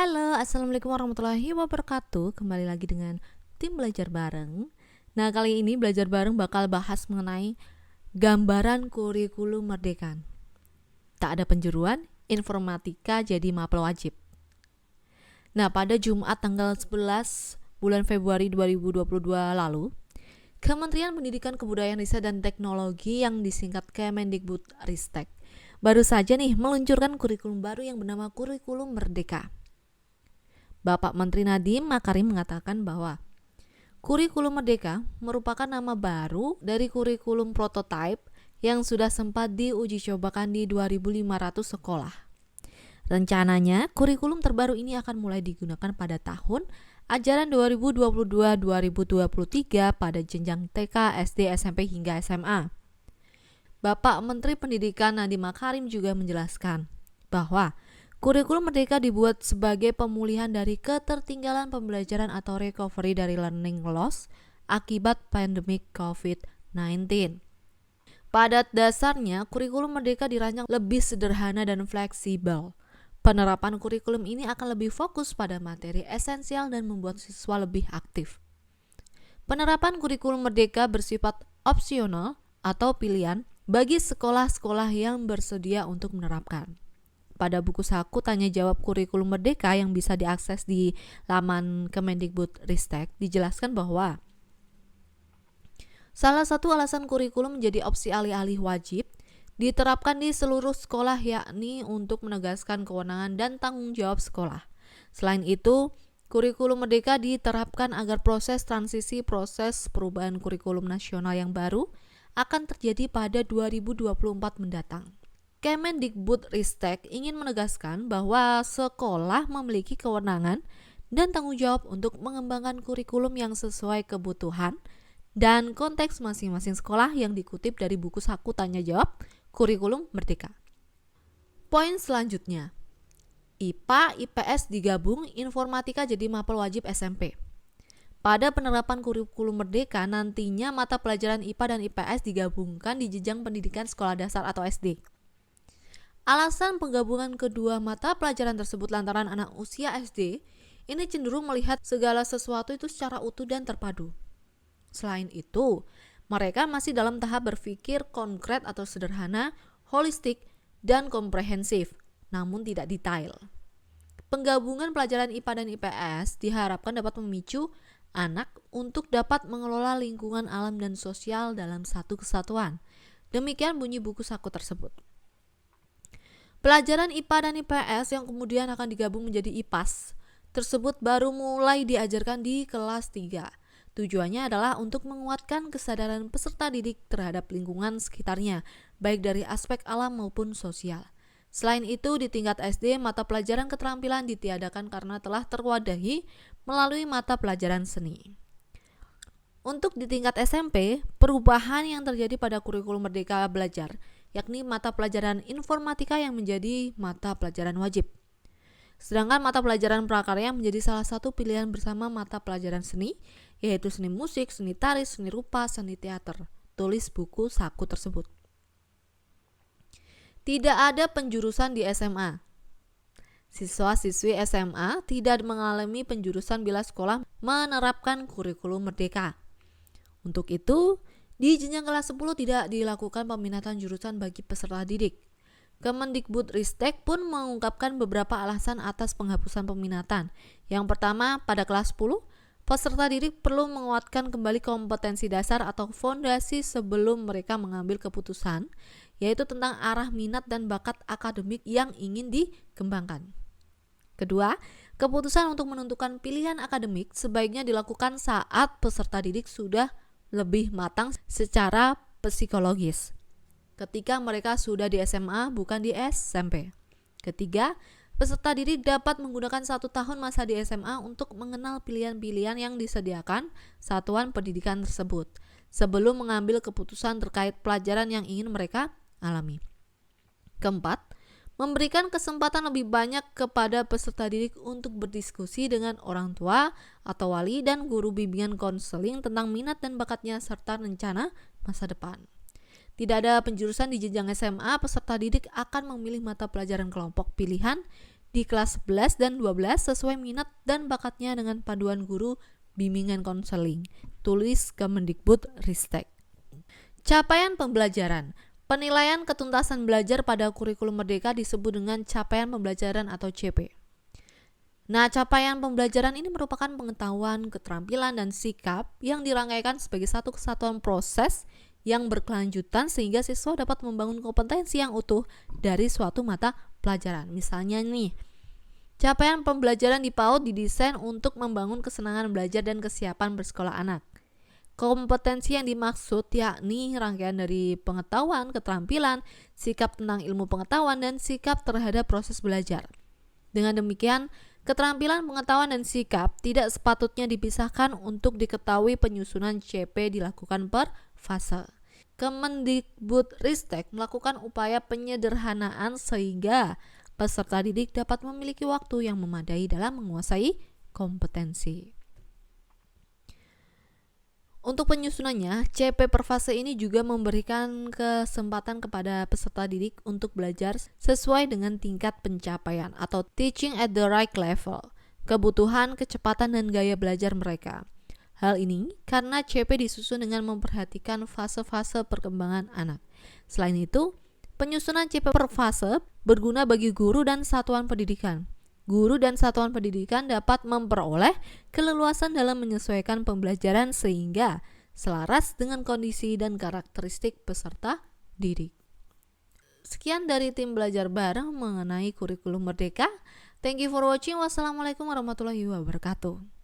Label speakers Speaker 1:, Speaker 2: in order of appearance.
Speaker 1: Halo, assalamualaikum warahmatullahi wabarakatuh. Kembali lagi dengan tim belajar bareng. Nah, kali ini belajar bareng bakal bahas mengenai gambaran kurikulum merdeka. Tak ada penjuruan, informatika jadi mapel wajib. Nah, pada Jumat tanggal 11 bulan Februari 2022 lalu, Kementerian Pendidikan Kebudayaan Riset dan Teknologi yang disingkat Kemendikbudristek baru saja nih meluncurkan kurikulum baru yang bernama Kurikulum Merdeka. Bapak Menteri Nadiem Makarim mengatakan bahwa Kurikulum Merdeka merupakan nama baru dari kurikulum prototipe yang sudah sempat diuji cobakan di 2.500 sekolah. Rencananya, kurikulum terbaru ini akan mulai digunakan pada tahun ajaran 2022-2023 pada jenjang TK, SD, SMP hingga SMA. Bapak Menteri Pendidikan Nadiem Makarim juga menjelaskan bahwa Kurikulum Merdeka dibuat sebagai pemulihan dari ketertinggalan pembelajaran atau recovery dari learning loss akibat pandemik COVID-19. Pada dasarnya, kurikulum Merdeka dirancang lebih sederhana dan fleksibel. Penerapan kurikulum ini akan lebih fokus pada materi esensial dan membuat siswa lebih aktif. Penerapan kurikulum Merdeka bersifat opsional atau pilihan bagi sekolah-sekolah yang bersedia untuk menerapkan. Pada buku saku tanya jawab kurikulum merdeka yang bisa diakses di laman Kemendikbudristek dijelaskan bahwa salah satu alasan kurikulum menjadi opsi alih-alih wajib diterapkan di seluruh sekolah yakni untuk menegaskan kewenangan dan tanggung jawab sekolah. Selain itu, kurikulum merdeka diterapkan agar proses perubahan kurikulum nasional yang baru akan terjadi pada 2024 mendatang. Kemendikbudristek ingin menegaskan bahwa sekolah memiliki kewenangan dan tanggung jawab untuk mengembangkan kurikulum yang sesuai kebutuhan dan konteks masing-masing sekolah yang dikutip dari buku saku tanya jawab Kurikulum Merdeka. Poin selanjutnya, IPA, IPS digabung, informatika jadi mapel wajib SMP. Pada penerapan kurikulum merdeka, nantinya mata pelajaran IPA dan IPS digabungkan di jenjang pendidikan sekolah dasar atau SD. Alasan penggabungan kedua mata pelajaran tersebut lantaran anak usia SD ini cenderung melihat segala sesuatu itu secara utuh dan terpadu. Selain itu, mereka masih dalam tahap berpikir konkret atau sederhana, holistik, dan komprehensif, namun tidak detail. Penggabungan pelajaran IPA dan IPS diharapkan dapat memicu anak untuk dapat mengelola lingkungan alam dan sosial dalam satu kesatuan. Demikian bunyi buku saku tersebut. Pelajaran IPA dan IPS yang kemudian akan digabung menjadi IPAS tersebut baru mulai diajarkan di kelas 3. Tujuannya adalah untuk menguatkan kesadaran peserta didik terhadap lingkungan sekitarnya, baik dari aspek alam maupun sosial. Selain itu, di tingkat SD, mata pelajaran keterampilan ditiadakan karena telah terwadahi melalui mata pelajaran seni. Untuk di tingkat SMP, perubahan yang terjadi pada kurikulum Merdeka Belajar yakni mata pelajaran informatika yang menjadi mata pelajaran wajib. Sedangkan mata pelajaran prakarya menjadi salah satu pilihan bersama mata pelajaran seni, yaitu seni musik, seni tari, seni rupa, seni teater. Tulis buku saku tersebut. Tidak ada penjurusan di SMA. Siswa-siswi SMA tidak mengalami penjurusan bila sekolah menerapkan kurikulum merdeka. Untuk itu, di jenjang kelas 10 tidak dilakukan peminatan jurusan bagi peserta didik. Kemendikbudristek pun mengungkapkan beberapa alasan atas penghapusan peminatan. Yang pertama, pada kelas 10, peserta didik perlu menguatkan kembali kompetensi dasar atau fondasi sebelum mereka mengambil keputusan, yaitu tentang arah minat dan bakat akademik yang ingin dikembangkan. Kedua, keputusan untuk menentukan pilihan akademik sebaiknya dilakukan saat peserta didik sudah lebih matang secara psikologis, ketika mereka sudah di SMA bukan di SMP. Ketiga, peserta didik dapat menggunakan 1 tahun masa di SMA untuk mengenal pilihan-pilihan yang disediakan satuan pendidikan tersebut sebelum mengambil keputusan terkait pelajaran yang ingin mereka alami. Keempat, memberikan kesempatan lebih banyak kepada peserta didik untuk berdiskusi dengan orang tua atau wali dan guru bimbingan konseling tentang minat dan bakatnya serta rencana masa depan. Tidak ada penjurusan di jenjang SMA, peserta didik akan memilih mata pelajaran kelompok pilihan di kelas 11 dan 12 sesuai minat dan bakatnya dengan paduan guru bimbingan konseling. Tulis Kemendikbudristek. Capaian pembelajaran. Penilaian ketuntasan belajar pada kurikulum merdeka disebut dengan capaian pembelajaran atau CP. Nah, capaian pembelajaran ini merupakan pengetahuan, keterampilan, dan sikap yang dirangkaikan sebagai satu kesatuan proses yang berkelanjutan sehingga siswa dapat membangun kompetensi yang utuh dari suatu mata pelajaran. Misalnya nih, capaian pembelajaran di PAUD didesain untuk membangun kesenangan belajar dan kesiapan bersekolah anak. Kompetensi yang dimaksud yakni rangkaian dari pengetahuan, keterampilan, sikap tentang ilmu pengetahuan, dan sikap terhadap proses belajar. Dengan demikian, keterampilan, pengetahuan, dan sikap tidak sepatutnya dipisahkan untuk diketahui penyusunan CP dilakukan per fase. Kemendikbudristek melakukan upaya penyederhanaan sehingga peserta didik dapat memiliki waktu yang memadai dalam menguasai kompetensi. Untuk penyusunannya, CP per fase ini juga memberikan kesempatan kepada peserta didik untuk belajar sesuai dengan tingkat pencapaian atau teaching at the right level, kebutuhan, kecepatan, dan gaya belajar mereka. Hal ini karena CP disusun dengan memperhatikan fase-fase perkembangan anak. Selain itu, penyusunan CP per fase berguna bagi guru dan satuan pendidikan. Guru dan satuan pendidikan dapat memperoleh keleluasan dalam menyesuaikan pembelajaran sehingga selaras dengan kondisi dan karakteristik peserta didik. Sekian dari tim belajar bareng mengenai kurikulum merdeka. Thank you for watching. Wassalamualaikum warahmatullahi wabarakatuh.